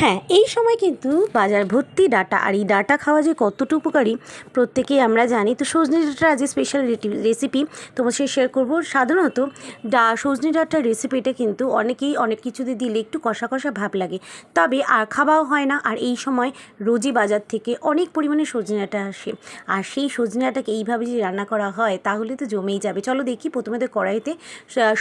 হ্যাঁ, এই সময় কিন্তু বাজার ভর্তি ডাঁটা, আর এই ডাঁটা খাওয়া যে কতটা উপকারী প্রত্যেকেই আমরা জানি। তো সজনে ডাঁটার আজকে স্পেশাল রেসিপি তোমার সাথে শেয়ার করবো। সাধারণত সজনে ডাঁটার রেসিপিটা কিন্তু অনেকেই অনেক কিছুতে দিলে একটু কষা কষা ভাব লাগে, তবে আর খাওয়াও হয় না। আর এই সময় রোজই বাজার থেকে অনেক পরিমাণে সজনে ডাঁটা আসে, আর সেই সজনে ডাঁটাকে এইভাবে যদি রান্না করা হয় তাহলে তো জমেই যাবে। চলো দেখি। প্রথমে তো কড়াইতে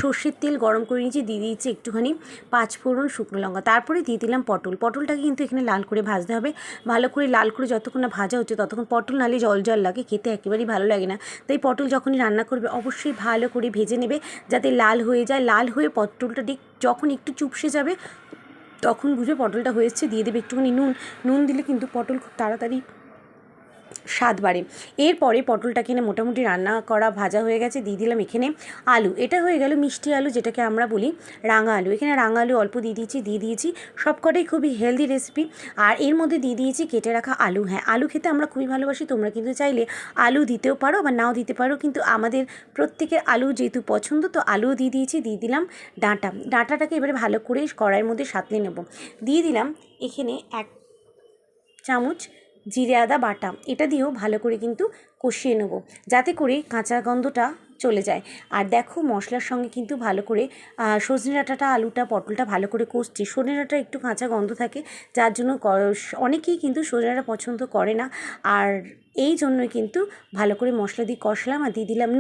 সর্ষের তেল গরম করে নিয়েছি, দিয়ে দিয়েছি একটুখানি পাঁচফোড়ন, শুকনো লঙ্কা, তারপরে দিয়ে দিলাম পটলটাকে কিন্তু এখানে লাল করে ভাজতে হবে। ভালো করে লাল করে যতক্ষণ না ভাজা হচ্ছে ততক্ষণ পটল নালে জল জল লাগে, খেতে একেবারেই ভালো লাগে না। তাই পটল যখনই রান্না করবে অবশ্যই ভালো করে ভেজে নেবে যাতে লাল হয়ে যায়। লাল হয়ে পটলটা ঠিক যখন একটু চুপসে যাবে তখন বুঝবে পটলটা হয়েছে। দিয়ে দেবে একটুখানি নুন দিলে কিন্তু পটল খুব তাড়াতাড়ি স্বাদ বাড়ে। এরপরে পটলটাকে এনে মোটামুটি রান্না করা ভাজা হয়ে গেছে, দিয়ে দিলাম এখানে আলু। এটা হয়ে গেল মিষ্টি আলু, যেটাকে আমরা বলি রাঙা আলু। এখানে রাঙা আলু অল্প দিয়ে দিয়েছি সবকটাই খুবই হেলদি রেসিপি। আর এর মধ্যে দিয়ে দিয়েছি কেটে রাখা আলু। হ্যাঁ, আলু খেতে আমরা খুবই ভালোবাসি, তোমরা কিন্তু চাইলে আলু দিতেও পারো বা নাও দিতে পারো, কিন্তু আমাদের প্রত্যেকের আলু যেহেতু পছন্দ তো আলুও দিয়ে দিলাম ডাঁটাটাকে এবারে ভালো করে কড়াইয়ের মধ্যে সাঁতলে নেব। দিয়ে দিলাম এখানে 1 চামচ জিরে আদা বাটা। এটা দিয়েও ভালো করে কিন্তু কষিয়ে নেব যাতে করে কাঁচা গন্ধটা চলে যায়। আর দেখো মশলার সঙ্গে কিন্তু ভালো করে সজনে ডাঁটাটা, আলুটা, পটলটা ভালো করে কষছি। সজনে ডাঁটা একটু কাঁচা গন্ধ থাকে, যার জন্য অনেকেই কিন্তু সজনে ডাঁটা পছন্দ করে না। আর এই জন্যই কিন্তু ভালো করে মশলা দিয়ে কষলাম। আর দিয়ে দিলাম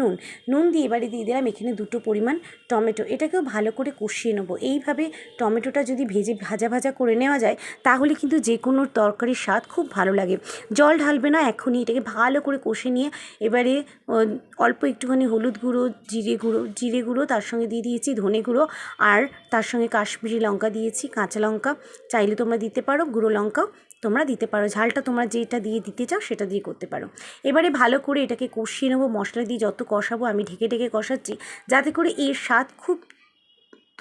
নুন দিয়ে এবারে দিয়ে দিলাম এখানে 2টো পরিমাণ টমেটো। এটাকেও ভালো করে কষিয়ে নেবো। এইভাবে টমেটোটা যদি ভাজা করে নেওয়া যায় তাহলে কিন্তু যে কোনো তরকারির স্বাদ খুব ভালো লাগে। জল ঢালবে না এখনই, এটাকে ভালো করে কষে নিয়ে এবারে অল্প একটুখানি হলুদ গুঁড়ো, জিরে গুঁড়ো, তার সঙ্গে দিয়ে দিয়েছি ধনে গুঁড়ো, আর তার সঙ্গে কাশ্মীরি লঙ্কা দিয়েছি, কাঁচা লঙ্কা চাইলে তোমরা দিতে পারো, গুঁড়ো লঙ্কাও তোমরা দিতে পারো। ঝালটা তোমরা যেটা দিয়ে দিতে চাও সেটা দিয়ে করতে পারো। এবারে ভালো করে এটাকে কষিয়ে নেবো। মশলা দিয়ে যত কষাবো আমি ঢেকে কষাচ্ছি যাতে করে এর স্বাদ খুব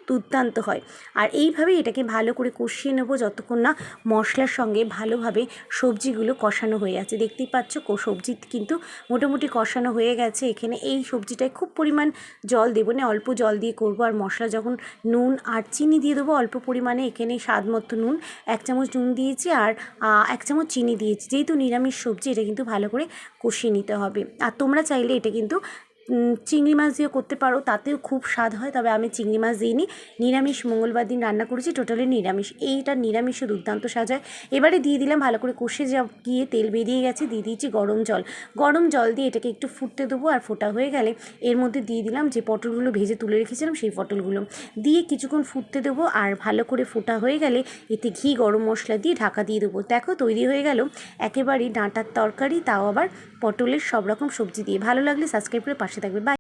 দুর্দান্ত হয়। আর এইভাবে এটাকে ভালো করে কষিয়ে নেবো যতক্ষণ না মশলার সঙ্গে ভালোভাবে সবজিগুলো কষানো হয়ে যাচ্ছে। দেখতেই পাচ্ছ সবজি কিন্তু মোটামুটি কষানো হয়ে গেছে। এখানে এই সবজিটায় খুব পরিমাণ জল দেবো না, অল্প জল দিয়ে করবো। আর মশলা যখন নুন আর চিনি দিয়ে দেবো অল্প পরিমাণে। এখানে স্বাদ মতো নুন, 1 চামচ নুন দিয়েছি, আর 1 চামচ চিনি দিয়েছি। যেহেতু নিরামিষ সবজি এটা কিন্তু ভালো করে কষিয়ে নিতে হবে। আর তোমরা চাইলে এটা কিন্তু চিংড়ি মাছ দিয়ে করতে পারো, তাতেও খুব স্বাদ হয়, তবে আমি চিংড়ি মাছ দিইনি। নিরামিষ মঙ্গলবার দিন রান্না করেছি, টোটালি নিরামিষ। এইটা নিরামিষে দুর্দান্ত স্বাদ হয়। এবারে দিয়ে দিলাম ভালো করে কষে গিয়ে তেল বেরিয়ে গেছে, দিয়ে দিয়েছি গরম জল দিয়ে এটাকে একটু ফুটতে দেবো। আর ফোটা হয়ে গেলে এর মধ্যে দিয়ে দিলাম যে পটলগুলো ভেজে তুলে রেখেছিলাম সেই পটলগুলো দিয়ে কিছুক্ষণ ফুটতে দেবো। আর ভালো করে ফোটা হয়ে গেলে এতে ঘি, গরম মশলা দিয়ে ঢাকা দিয়ে দেবো। দেখো তৈরি হয়ে গেল একেবারেই ডাঁটার তরকারি, তাও আবার পটলের সব রকম সবজি দিয়ে। ভালো লাগলে সাবস্ক্রাইব করে পাশে থাকবে। বাই।